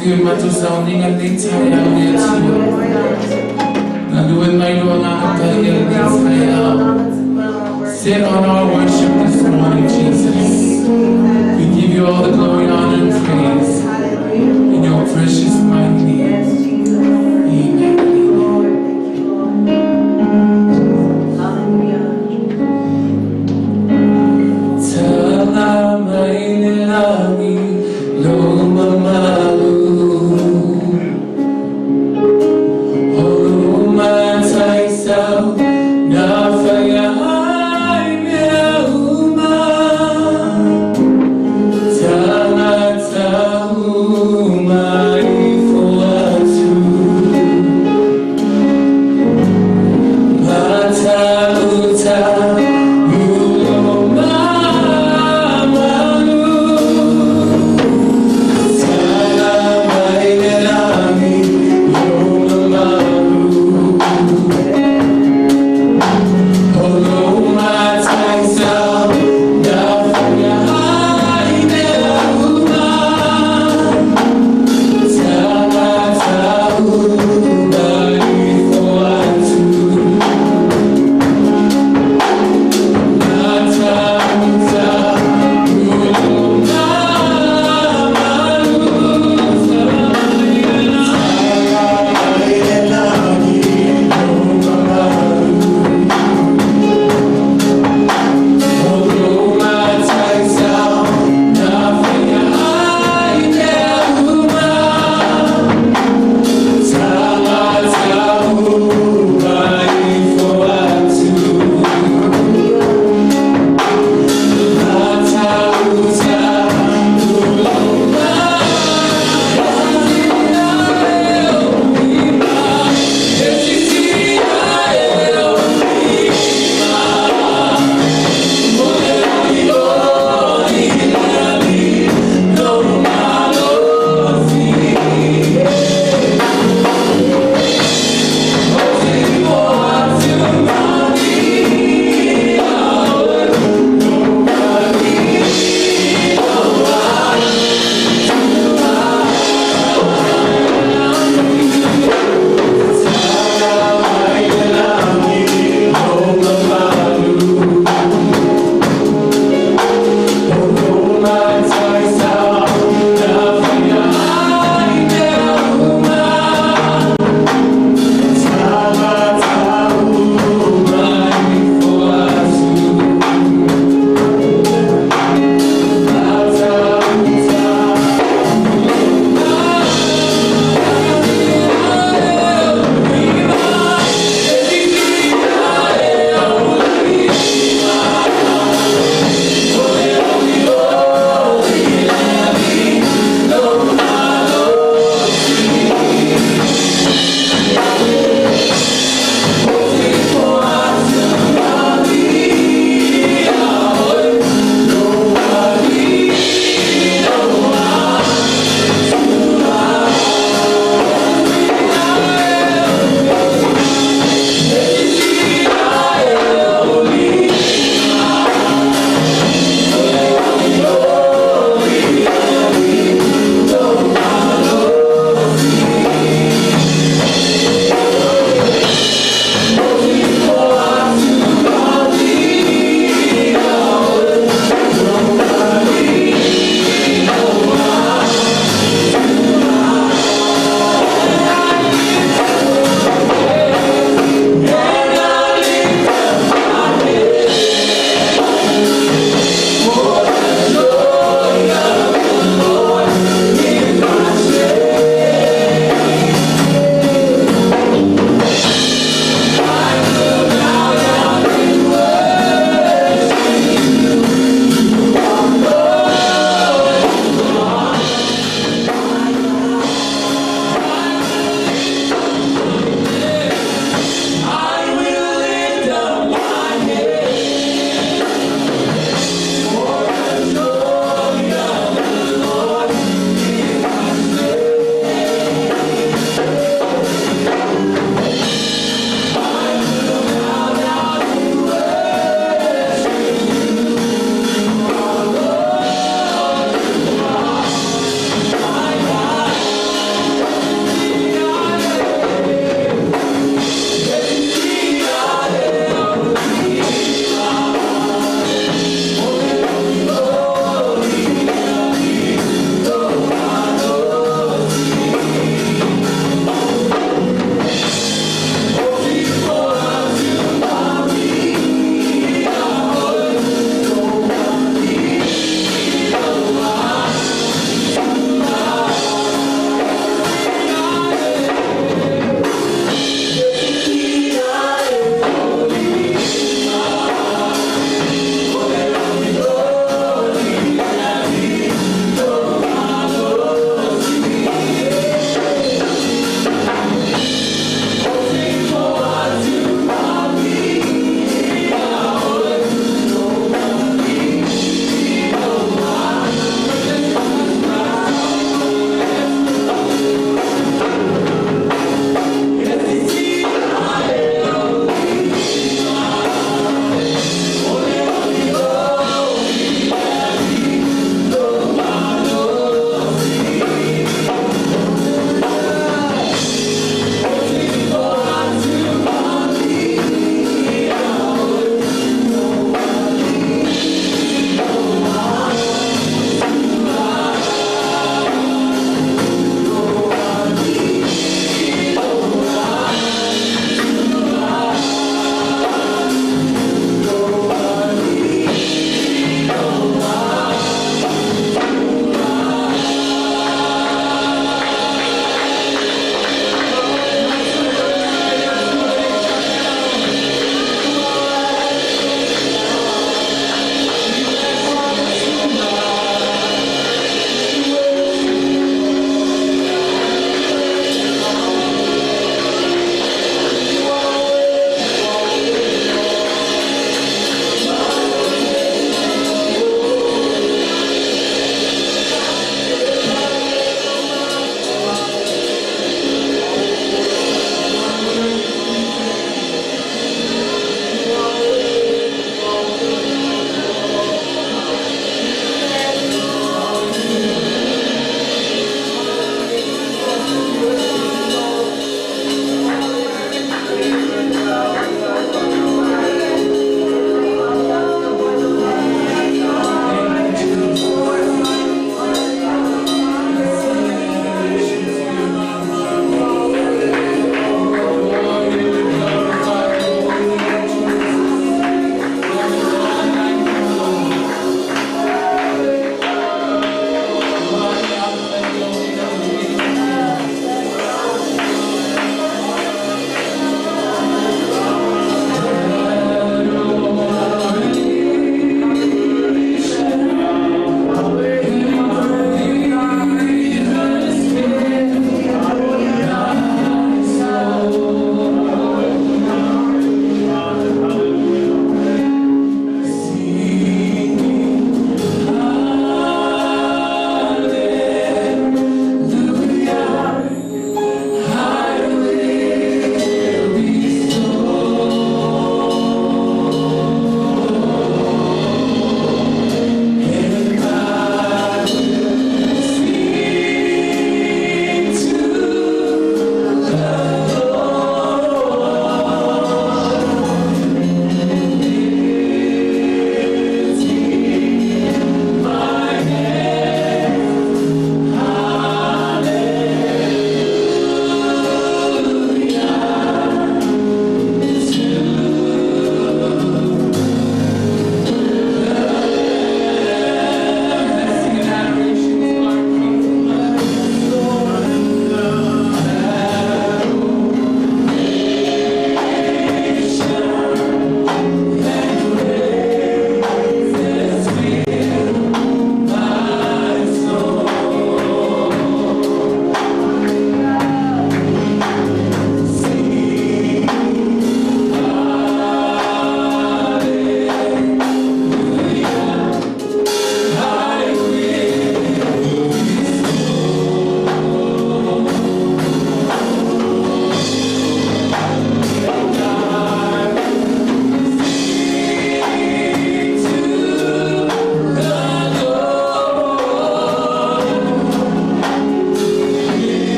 Sige, matusounding at din saya ulit siya. Naluan may luwang ang tayo din saya. Sit on our worship this morning, Jesus. We give you all the glory, honor, and praise. In your precious mighty name. Amen. Talamay nilangin, lumamalu. Humatay sa nafayay niya umay. Tamatang umay fuatu. Mata-uta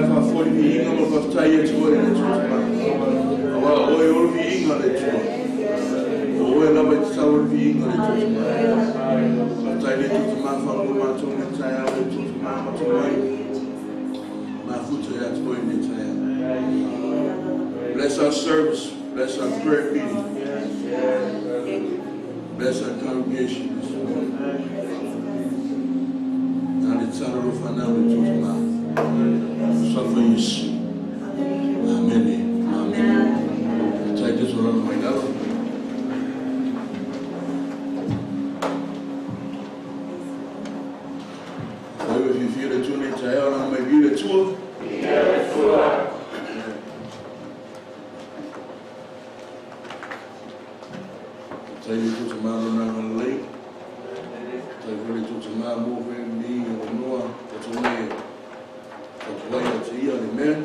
fa foi inga mo fa tai e tuo e tuo ma. Awa o e ol inga le tuo. O e lava te sa ol inga le tuo ma. Fa tai le tuo ma fa mo ma tuo me tai a le tuo ma ma tuo mai. Ma futo e tuo e me tai. Bless our service. Bless our prayer meeting. Bless our congregation this morning. Now let's start off and now we talk about suffering is Amen. Amen. Take this one on my now. So if you feel the tune in Chayana, I may be the tour. Take it to tomorrow, not gonna late. Take it to tomorrow, move in me and Noah. That's a way. That's a way to heal, amen.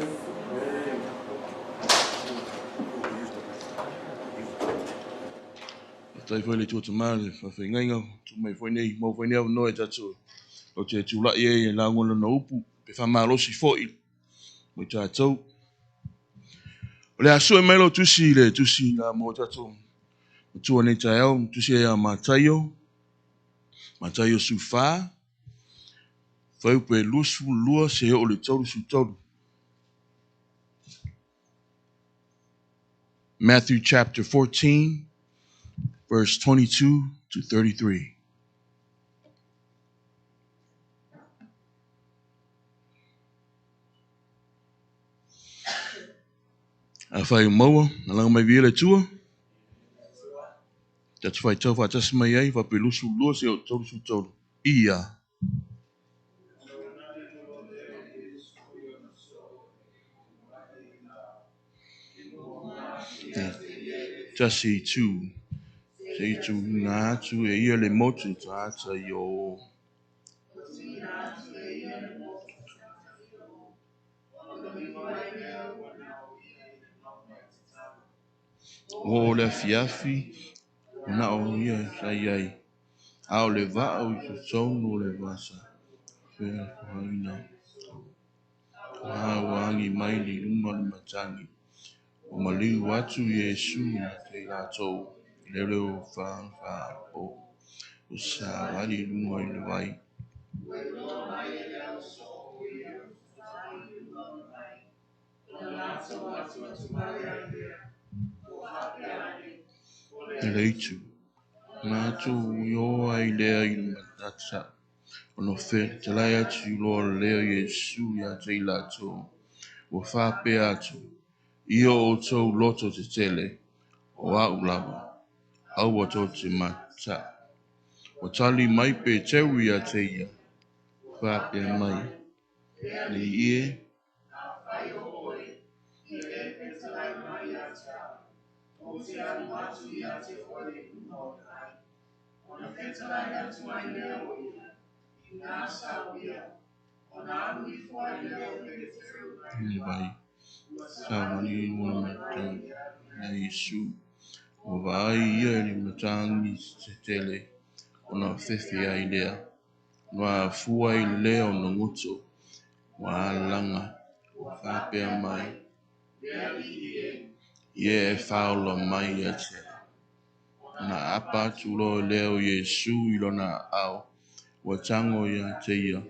Take it to tomorrow, if I think I know, to my funny, more funny, I've no that's all. Okay, to like ye and I'm gonna know if I'm a lossy for it, which I told. But I saw a mellow to see there, to see more that's all. To an entire, to say a Matayo Sufa. Foi pe lusu lua se o le tolu su tolu. Matthew chapter 14, verse 22 to 33. A fai moa, na langa mai vile tua. That's fai tau fa tas mai ai, fa pe lusu lua se o tolu su tolu. Ia. Tasi tu. Se tu na tu e ia le motu ta ata yo. O le fiafi, na o ia sai ai. Ao le va o tu tonu le vasa. Fea kuhaina. Wangi mai li luma le matangi. O maliu watu Yesu te latou. Leleo fa o. O sa wali luma i le vai. Leitu. Matu yo ai lea i le matata. Ono fe te lai atu loa lea Yesu ya te latou. O fa pe atu. Io o tau loto te tele. O au lava. Au o tau te mata. O tali mai pe tewi a te ia. Fa pe mai. Ni ie. Ni vai. Sa ni mo mata. Yesu. O vai ia ni matangi te tele. Ona fefe ai lea. Noa fua i lea o no nguto. Wa langa. O fa pe mai. Ie e faulo mai e te. Na apa tulo leo Yesu ilona au. Wa tango ya te ia.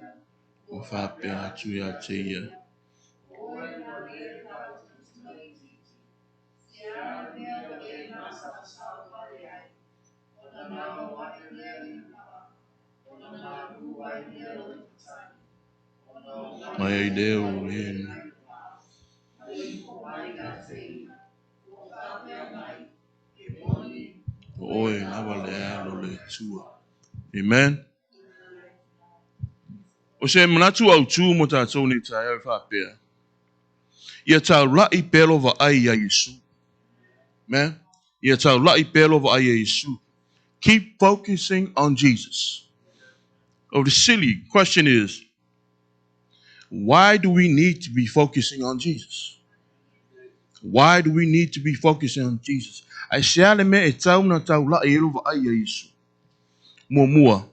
O fa pe atu ya te ia. Mai ai leo e. Oe lava le alo le tua. Amen. O se manatu au tu mo tātou ni tā e whapea. Ia tau lai pelo va ai a Yesu. Man. Ia tau lai pelo va ai a Yesu. Keep focusing on Jesus. Oh, the silly question is, why do we need to be focusing on Jesus? Why do we need to be focusing on Jesus? Ai seale me e tau na tau lai elo va ai a Yesu. Mua.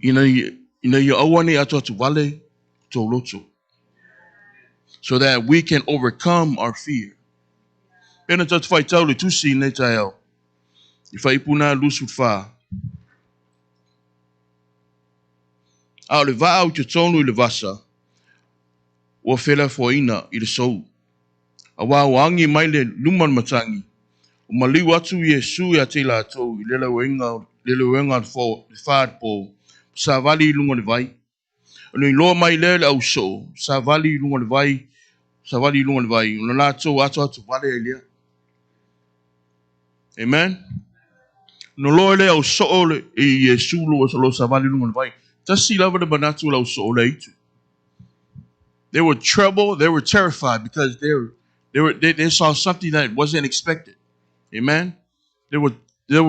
Ina ia awane ato atu wale tō loto. so that we can overcome our fear. Pena tatu fai tau le tusi nei tai au. I fai puna lusu fa. Au le va au te tonu i le vasa. Wa fela foina i le sou. A wā wangi mai le luman matangi. O maliu atu Yesu ia te la tau i lela wenga fo le whaad po. Sa vali i lunga le vai. Anu i loa mai le au so. Sa vali i lunga le vai. Sa vali i lunga le vai. Una la tau atu vale e lea. Amen. No loa le au so le i Yesu lo sa vali i lunga le vai. Tasi lava le manatu au so le itu. They were troubled. They were terrified because they saw something that wasn't expected. Amen. They were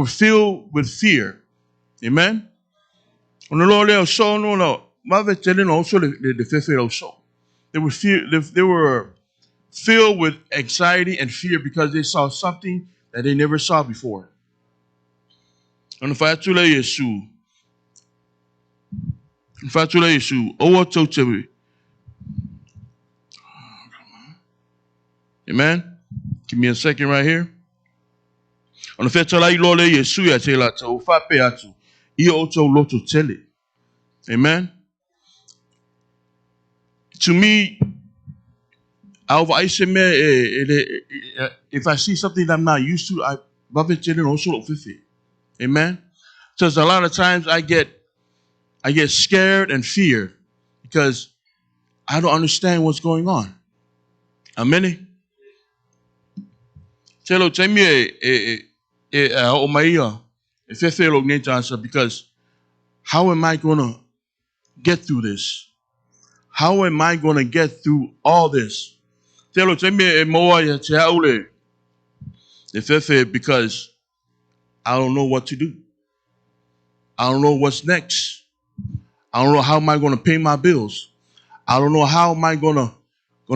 filled with fear. Amen. They were filled with anxiety and fear because they saw something that they never saw before. And amen. Give me a second right here. On the fetala ilole Yesu ya te la tau fape atu I oto loto tele. Amen. To me, if I see something that I'm not used to, I also amen. Because a lot of times I get scared and feared because I don't understand what's going on. Amen. Telo temi o maia because how am I going to get through this? How am I going to get through all this? Telo temi moa ya te aule because I don't know what to do. I don't know what's next. I don't know how am I going to pay my bills. I don't know how am I going to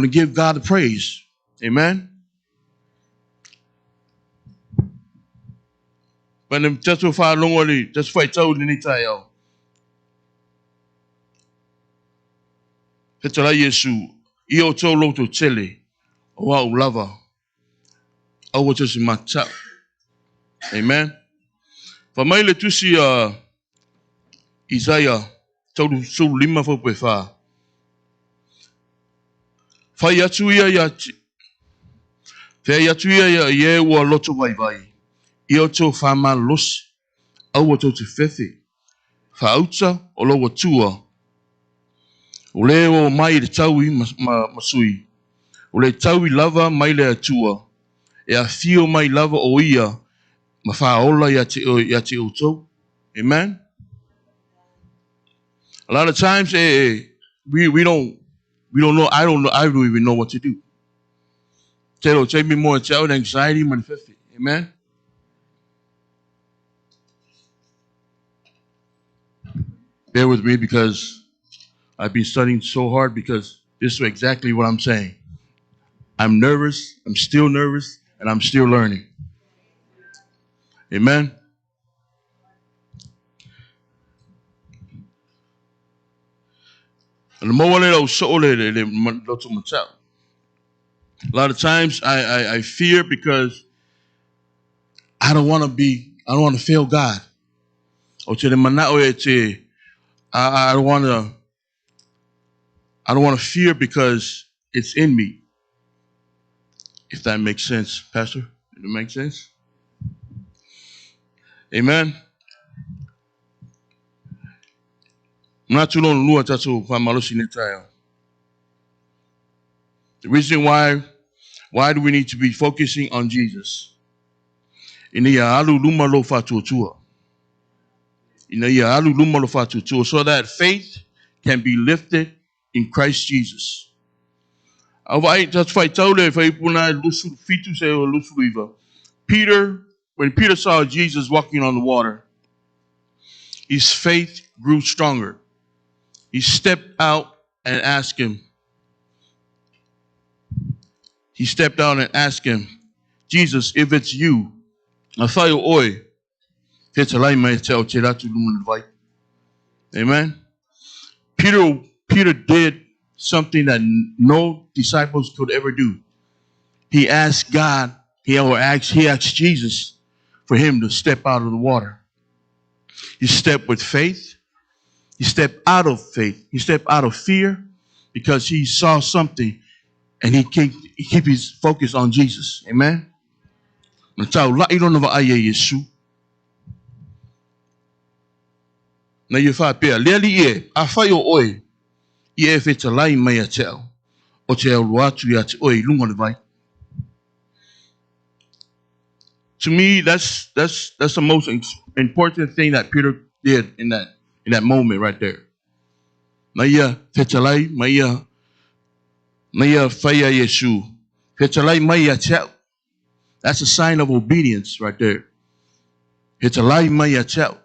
give God the praise. Amen. But I'm testify longoli, testify tau ni tayo. Hetala Yesu, iyo to loto chele, wa ulava, awo tesi mata. Amen. Famaile tusi Isaiah, tau su lima fo pefa. Fa yatuia ya ye wa loto vai. Iyo to fama los, awo to te fefe. Fa auta o lo watua. Ule o mai le taui masui. Ule taui lava mai le atua. E a fio mai lava o ia. Ma whaola ya te uto. Amen. A lot of times we don't know. I don't even know what to do. Take me more child anxiety manifest. Amen. Bear with me because I've been studying so hard because this is exactly what I'm saying. I'm nervous, I'm still nervous, and I'm still learning. Amen. A lot of times I fear because I don't want to fail God. I don't want to fear because it's in me. If that makes sense, Pastor. Does it make sense? Amen. The reason why do we need to be focusing on Jesus? So that faith can be lifted in Christ Jesus. Peter, when Peter saw Jesus walking on the water, his faith grew stronger. He stepped out and asked him. Jesus, if it's you, amen. Peter did something that no disciples could ever do. He asked God, he asked Jesus for him to step out of the water. He stepped with faith. He stepped out of faith. He stepped out of fear because he saw something and he keep his focus on Jesus. Amen. Now you find Pierre, Lily, I fire oi, if it's a lie, may I tell, or tell what you at oi, lungon. To me, that's the most important thing that Peter did in that moment right there. Maya fechalai maya faya Yeshu. Fechalai maya chao. That's a sign of obedience right there. Fechalai maya chao.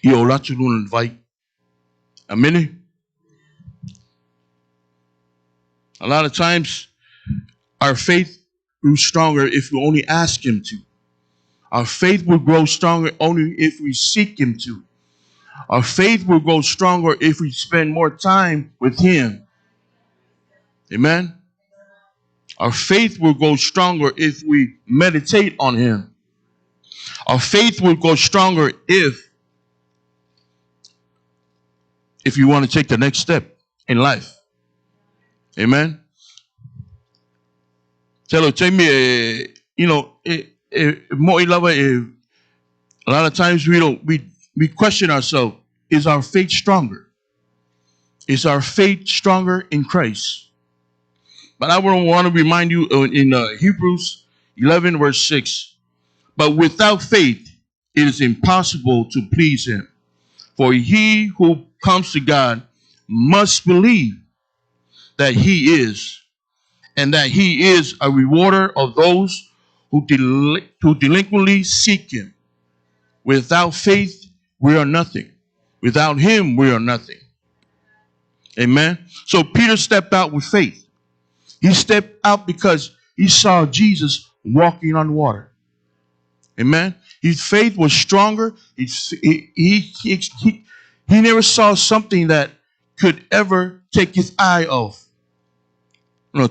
Iolachulun invite. Amen. A lot of times our faith grew stronger if we only ask him to. Our faith will grow stronger only if we seek him to. Our faith will grow stronger if we spend more time with him. Amen. Our faith will grow stronger if we meditate on him. Our faith will grow stronger if you want to take the next step in life. Amen. Tell me, more a lot of times we question ourselves. Is our faith stronger? Is our faith stronger in Christ? But I want to remind you in Hebrews 11 verse 6. But without faith, it is impossible to please him. For he who comes to God must believe that he is, and that he is a rewarder of those who diligently seek him. Without faith, we are nothing. Without him, we are nothing. Amen. So Peter stepped out with faith. He stepped out because he saw Jesus walking on water. Amen. His faith was stronger. He never saw something that could ever take his eye off. No, I'm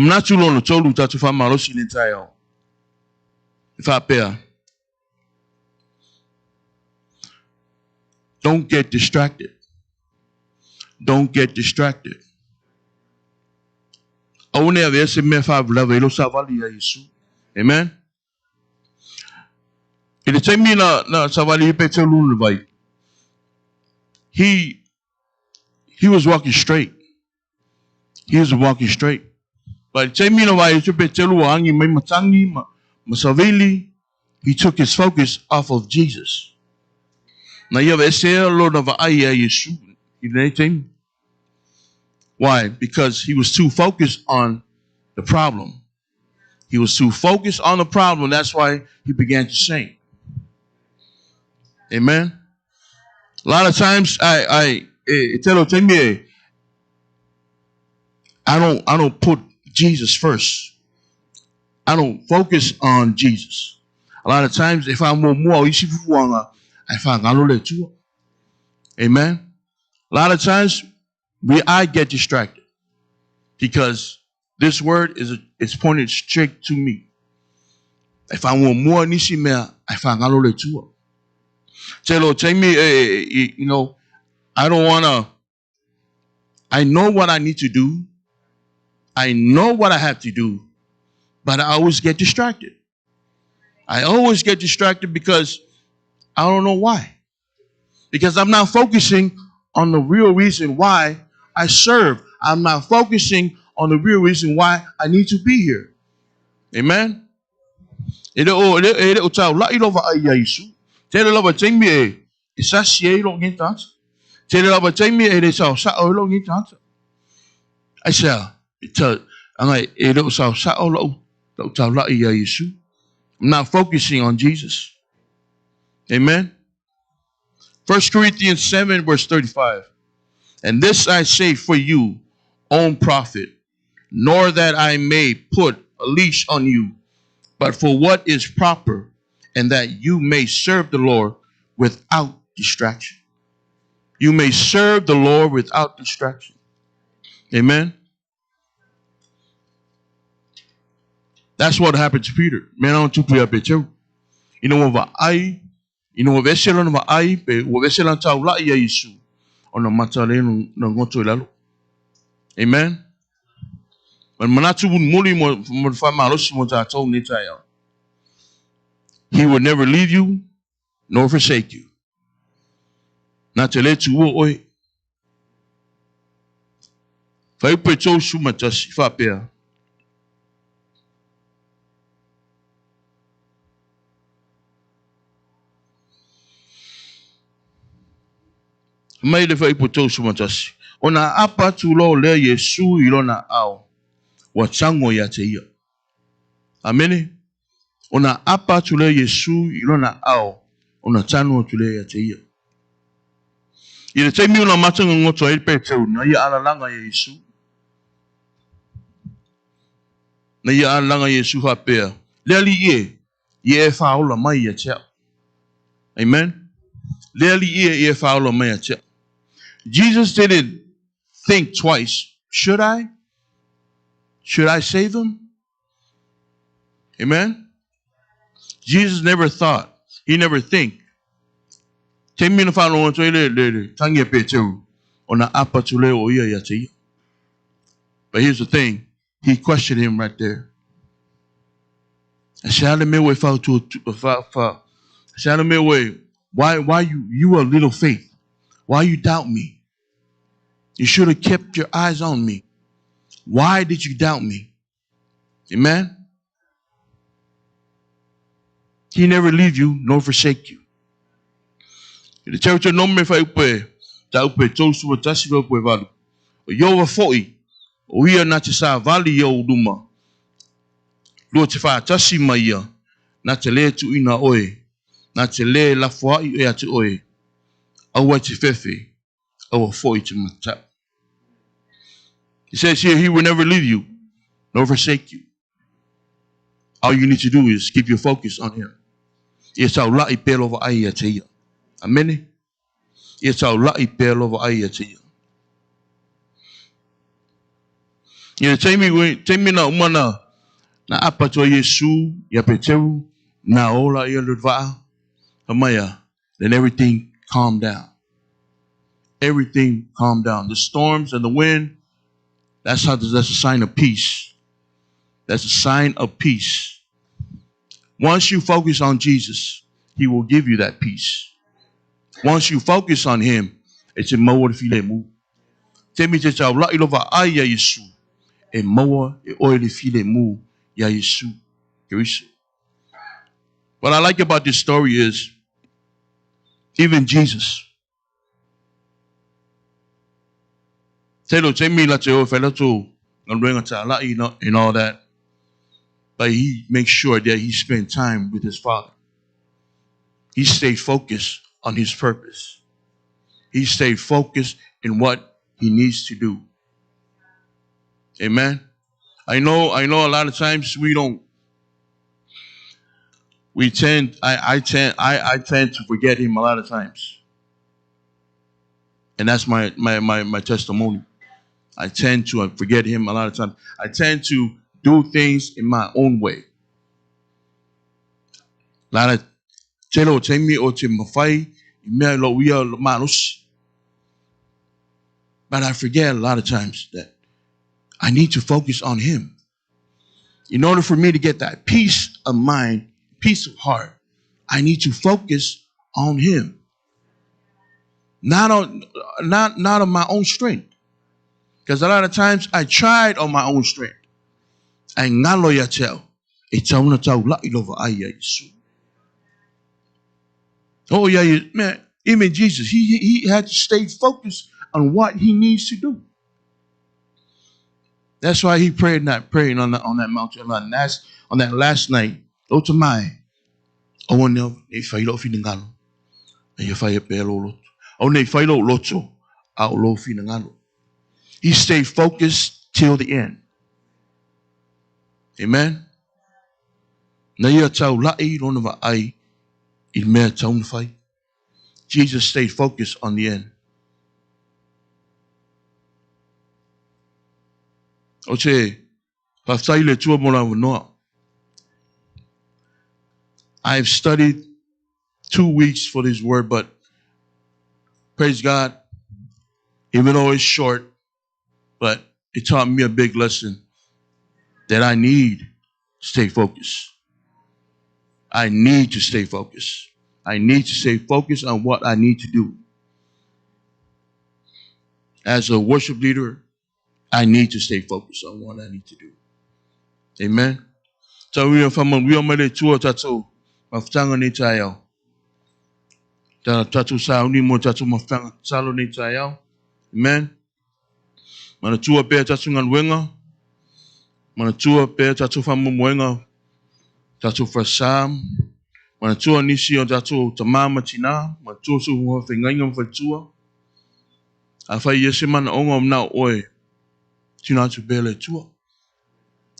not too long to tell you that if I'm not in entire. If I pay, don't get distracted. Don't get distracted. Amen. It take me na savali petelu vai. He was walking straight. He was walking straight. But take me na vai petelu angi mai matangi masavili. He took his focus off of Jesus. Na you have SL Lord of Aya Yeshu. You why? Because he was too focused on the problem. He was too focused on the problem. That's why he began to sing. Amen. A lot of times I don't put Jesus first. I don't focus on Jesus. A lot of times if I'm more I find amen. A lot of times I get distracted because this word is pointed straight to me. If I want more nishimea, I find tell me, I don't wanna. I know what I need to do. I know what I have to do, but I always get distracted. I always get distracted because I don't know why. Because I'm not focusing on the real reason why I serve. I'm not focusing on the real reason why I need to be here. Amen. I shall tell I'm not focusing on Jesus. Amen. 1 Corinthians 7 verse 35. And this I say for you, own prophet, nor that I may put a leash on you, but for what is proper, and that you may serve the Lord without distraction. You may serve the Lord without distraction. Amen. That's what happened to Peter. Man, I want to pray up here too. You know what I, vesela na ai pe o vesela tau la ia Yesu. Ona matale no ngoto lalo. Amen. But manatu muli mo fa malosi mo ta tau ni tai. He will never leave you nor forsake you. Not to let you oi. Fai pe tau su matasi fa pe. Mai le fai pe tau su matasi. Ona apa tu lo le Yesu ilona au. Wa chango ya te ia. Amen. Ona apa tu le Yesu ilona au. Ona chango tu le ya te ia. Ina te mi una matanga ngoto e pe tau na ia ala langa Yesu. Na ia ala langa Yesu ha pea. Le ali e fa ola mai ya te. Amen. Le ali e fa ola mai ya te. Jesus didn't think twice. Should I? Should I save him? Amen. Jesus never thought. He never think. Te mi na fa no to le tangi pe tau. Ona apa tu le o ia ya te. But here's the thing. He questioned him right there. Why you a little faith? Why you doubt me? You should have kept your eyes on me. Why did you doubt me? Amen. He never leave you nor forsake you. The church no me fa upe ta upe tosu wa tasi wa upe valu. Yo wa foi. O ia na te sa vali yo duma. Lo te fa tasi mai ia. Na te le tu ina oe. Na te le la fua i ea te oe. Awa te fefe. Awa foi te mata. He says here, he will never leave you, nor forsake you. All you need to do is keep your focus on him. It's our la'i pēl over ai te ia. Amen. It's our la'i pēl over ai te ia. Ia te mi na umana na apa to Yesu, ia pe teru, na ola ia lutva'a. Amaya, then everything calmed down. Everything calmed down. The storms and the wind, that's a sign of peace. That's a sign of peace. Once you focus on Jesus, he will give you that peace. Once you focus on him, it's a maua file mu. Temi te tau la ilova ai ya Yesu. E maua e oile file mu ya Yesu. What I like about this story is, even Jesus, and all that, but he makes sure that he spent time with his Father. He stayed focused on his purpose. He stayed focused in what he needs to do. Amen. I know a lot of times I tend to forget him a lot of times. And that's my testimony. I tend to forget him a lot of times. I tend to do things in my own way. But I forget a lot of times that I need to focus on him. In order for me to get that peace of mind, peace of heart, I need to focus on him. Not on my own strength. Because a lot of times I tried on my own strength. And ngalo ya tell. Oh yeah, man, even Jesus, he had to stay focused on what he needs to do. That's why he prayed that praying on that mountain on that last night. Otamai. Oh no, if I love you ngalo. And if I pelo. Oh ne failo locho. Out lo finangalo. He stayed focused till the end. Amen. Na ia tau lai rona va ai il mea tau fai. Jesus stayed focused on the end. Oche, pastai le tua mona no. I've studied 2 weeks for this word, but praise God, even though it's short, but it taught me a big lesson that I need to stay focused. I need to stay focused. I need to stay focused on what I need to do. As a worship leader, I need to stay focused on what I need to do. Amen. So we are from we are made to tattoo. Mafutanga ni tayo. Tattoo sa uni mo tattoo mafutanga salo ni tayo. Amen. Mana tua pe tattoo ngan wenga. Mana tua pe tattoo famu mwenga. Tattoo for Sam. Mana tua nisi o tattoo tamama tina. Mana tua su ho fenganga for tua. Afa yesi mana onga na oi. Tina tu bele tua.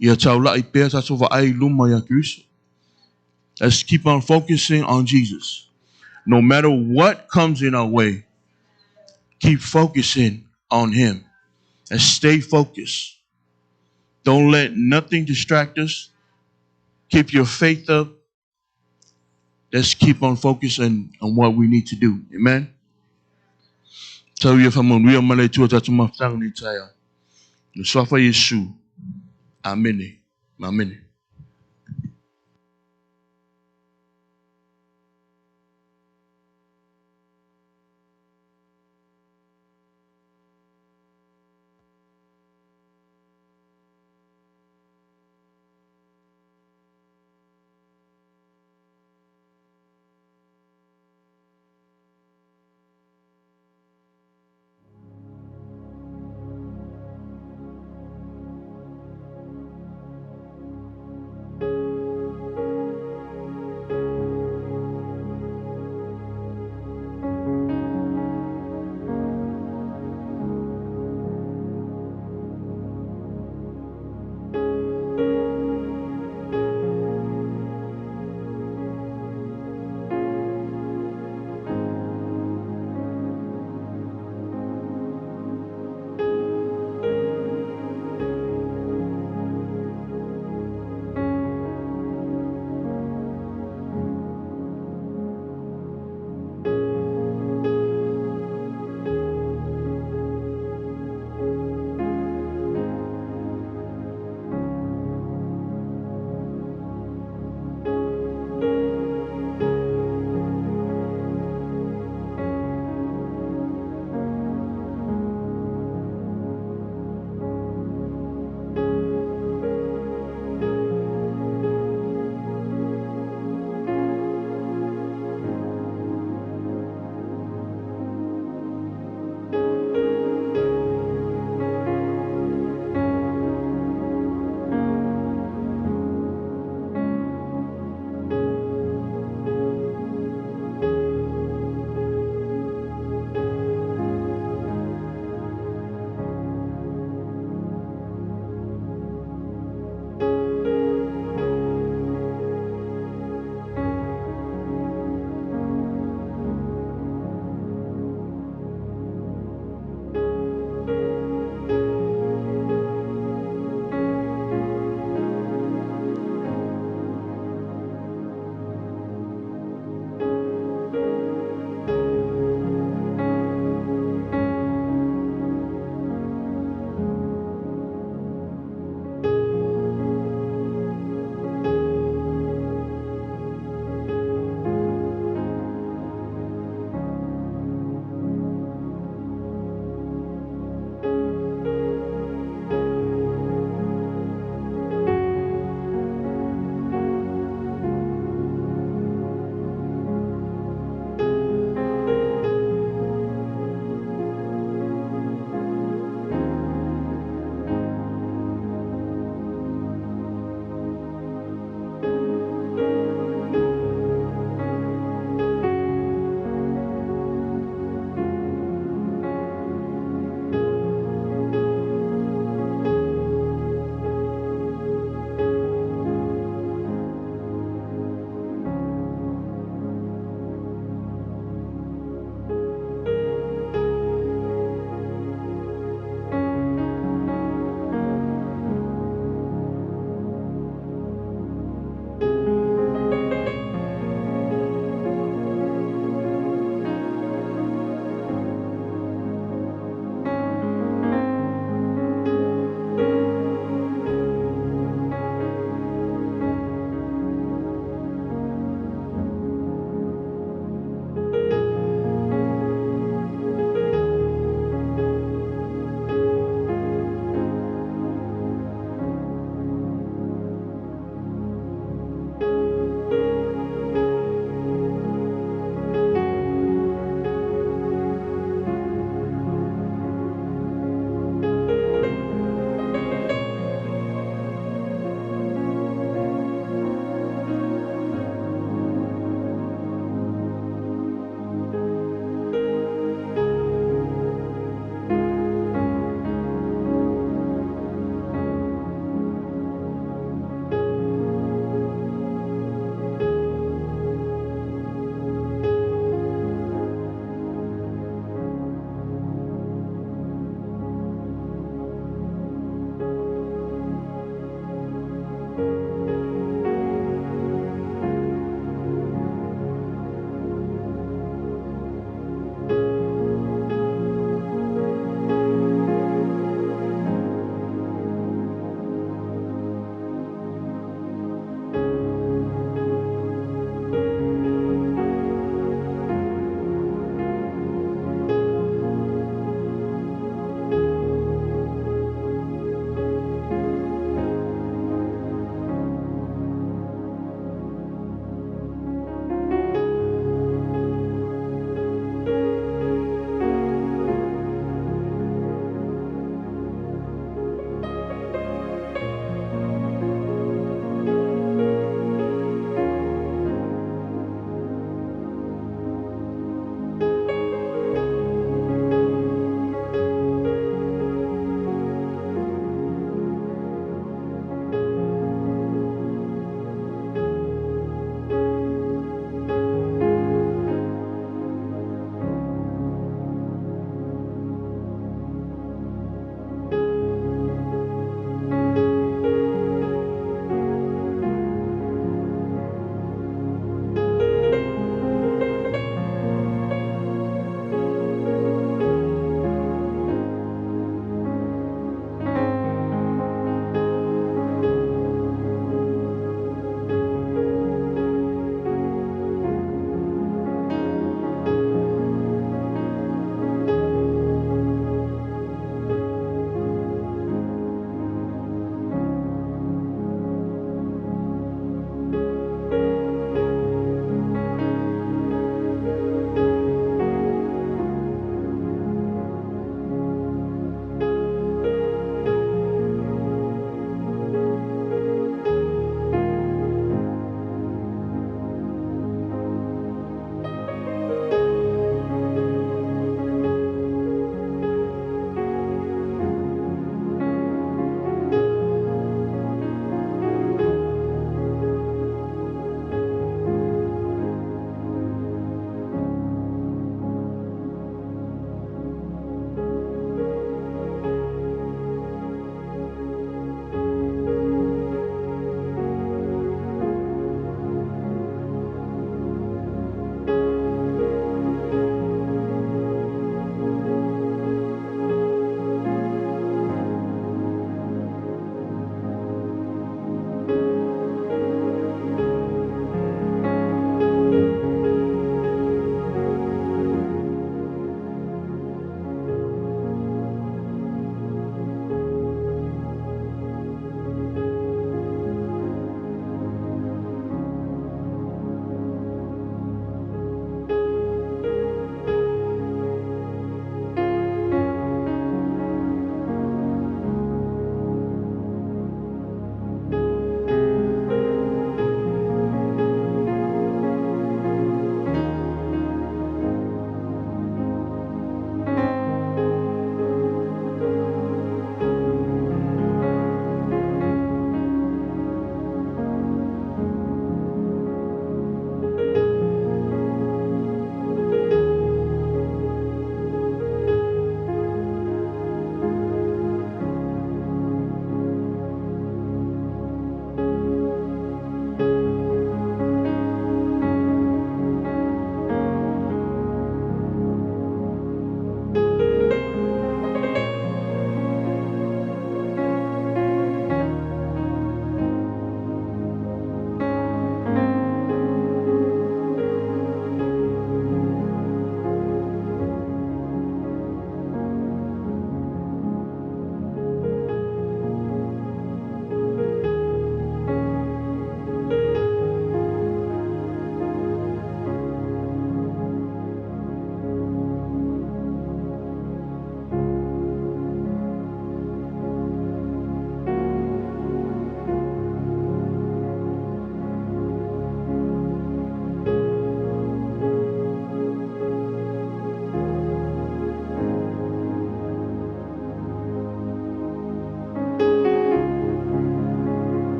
Ia taula I pe tattoo va ai luma ya Kristo. Let's keep on focusing on Jesus. No matter what comes in our way, keep focusing on Him and stay focused. Don't let nothing distract us. Keep your faith up. Let's keep on focusing on what we need to do. Amen. So if I'm on real Malay to that my family tire. The sofa Yesu. Amen. Amen.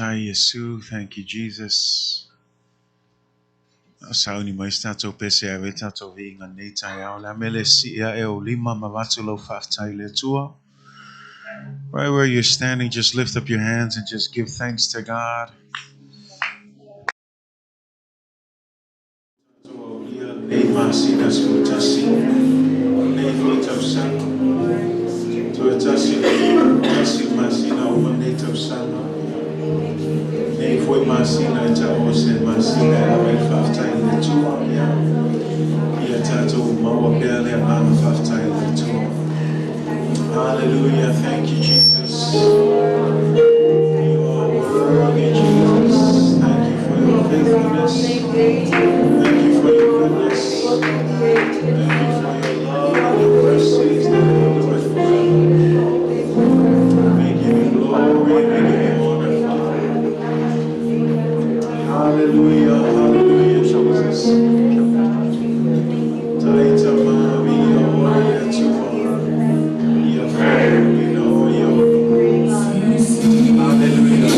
Yesu. Thank you, Jesus. Sauni maistato pese avetato vinga neta ya la melesia e olima mavatulo faftai letua. Right where you're standing, just lift up your hands and just give thanks to God. Foi masina ta ose masina ave fafta ile tua ya tato mawa bele ana fafta ile tua. Hallelujah, thank you Jesus. You are worthy Jesus. Thank you for your faithfulness. Thank you for your goodness. Thank you for your love and your mercies that endure forever. We give you glory, we give you honor, Father. Hallelujah, hallelujah, Jesus. Taita Maria, Oya Tua, Yahweh, we know you. Hallelujah.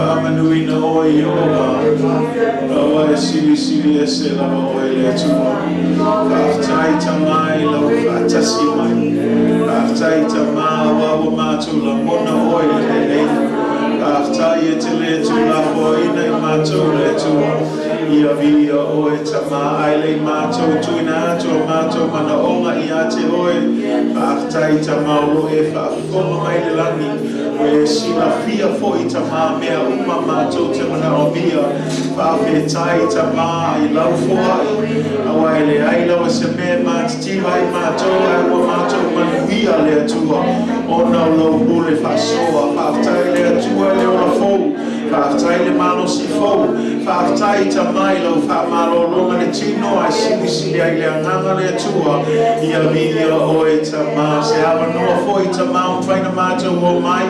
Whaamanui na o i o Rawa e sili e se lava o e le tua. Whaatai ta mai lau whaatasi mai. Whaatai ta maa wawa mātou la mona o e le lei. Whaatai e te le tu la fo ina i mātou le tua. Ia via o e ta maa ai le mātou tuina atua mātou mana onga i a te oe. Whaatai ta mauro e whaafonga mai le langi. O e sila fia fo i ta maa mea uma mātou te mana o mia. Whaafetai ta maa i lau foai. Awa e le ai lau se me mātitiva i mātou ai wa mātou manuia le atua. O nau lau bule whaasoa. Whaatai le atua le ola fou. Whaatai le malo si fou. Whaatai ta mai lau whaamalo longa le tino ai sili ai le anganga le atua. Ia via o e ta maa. Se awa noa fo i ta maa whaina mātou o mai.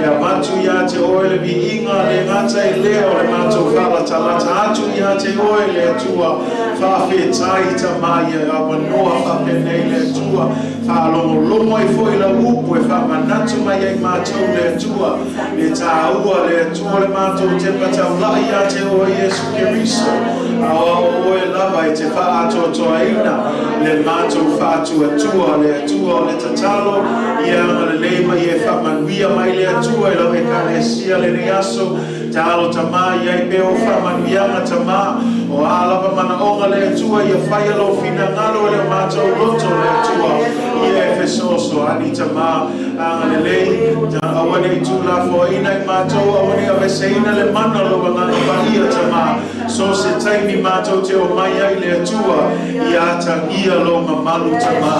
Ia matu ia te oe le vi inga le ngata i leo le mātou whala talata atu ia te oe le atua. Whaafetai ta mai e awa noa whapenei le atua. Whaalongo lomo i fo i la upu e whaamanatu mai ai mātou le atua. Le tā ua le atua le mātou te patau lai ia te oe Yesu Keriso. Awa oe lava i te whaatotoa ina. Le mātou whaatu atua le atua o le tatalo. Ia anga le leima i e whamanuia mai le atua i lau e karesia le neaso. Talo tama ia i peo whamanuianga tama. O alava mana onga le atua i a whaialo fina ngalo le mātou loto le atua. Ia e fesoso ani tama. Anga le lei. Awane i tūla fo ina i mātou. Awane a veseina le mana lo ngana wahia tama. So se taimi mātou te o mai ai le atua. Ia tangia lo mamalu tama.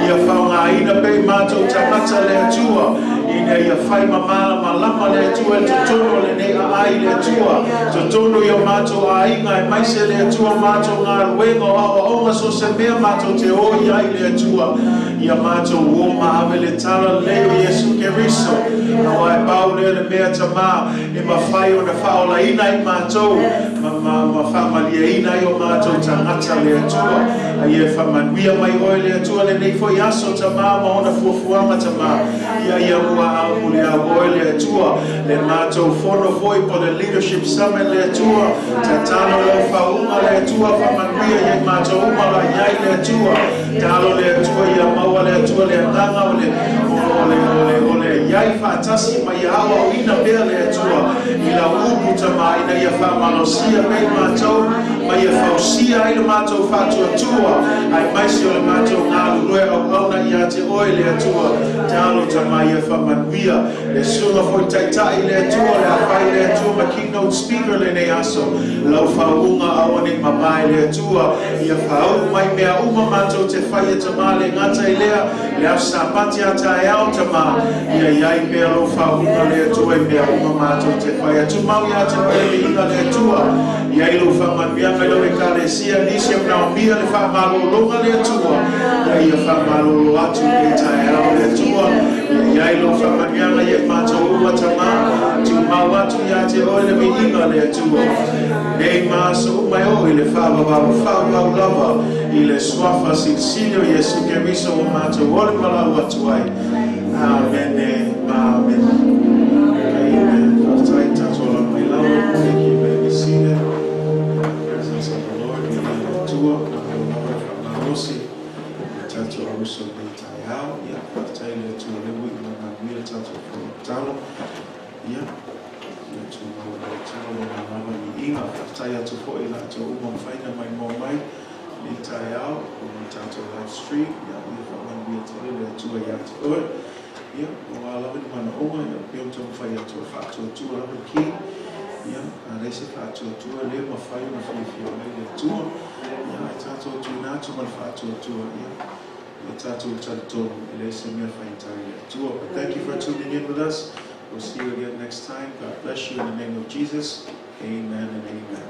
Ia whaunga ina pei mātou tamata le atua. Ina ia whai mamala malama le atua. Te tono le nea ai le atua. Te tono ia mātou a inga e maise le atua mātou ngā ruenga o awa onga so se mea mātou te oi ai le atua. Ia mātou uoma ave le tala leo Yesu Keriso. Awa e pau le mea tama. E ma whai o na whaola ina i mātou. Ma whamalia ina i o mātou tangata le atua. A ia whamanuia mai oe le atua le nei foi aso tama ma ona fuafuanga tama. Ia ua au le a oe le atua. Le mātou fono foi po le leadership summit le atua. Tatano le whaunga le atua whamanuia i mātou umala iai le atua. Talo le atua ia maua le atua le anganga o le iai whaatasi mai awa o ina bea le atua. Ila upu tama ina ia whamalosia mei mātou. Mai ia whausia ina mātou whātua tua. Ai maisi o le mātou ngā lurue au auna ia te oe le atua. Talo tama ia whamanuia. Le sunga foi taitai le atua. Le awhai le atua ma keynote speaker le nei aso. Lau whaunga awane mabai le atua. Ia whau mai mea uma mātou te whaia tama le ngata i lea. Le au sapati ata e au tama. Ia iai mea lau whaunga le atua i mea uma mātou te whaia. Tumau ia te whaia le inga le atua. Ia ilo whamanuianga ilo e kāresia nisi au nao mia le whamalolonga le atua. Ia whamalolo atu le tae au le atua. Ia ilo whamanuianga ia mātou uma tama. Tumau atu ia te oe le inga le atua. Nei māso umai o i le whawawau lava. I le swafa silsilio Yesu Keriso o mātou ole malau atu ai. Amen. Amen. Amen. Whaatai tatola mai lau. Thank you, may be seated. Presence of the Lord. We have a tour. Whamarosi. Tato aruso ni taiao. Ia, whaatai le tua lewu. Ina ngāwia tato talo. Ia. Ia tu mau le talo. Ina mawa ni inga. Whaatai atu fo ila atu umam whaina mai mō mai. Ni taiao. Ina tato live stream. Ia, ia whamangwia tele le tua ia te oe. Ia, o alawa ni mana onga. Ia, pio tau whai atu whaatua tua lawa ki. Ia, a reise whaatua tua le ma whai ma whiwhia mai le tua. Ia, e tātou tu nātu ma whaatua tua. Ia, e tātou tātou e reise mea whai tai le tua. But thank you for tuning in with us. We'll see you again next time. God bless you in the name of Jesus. Amen and amen.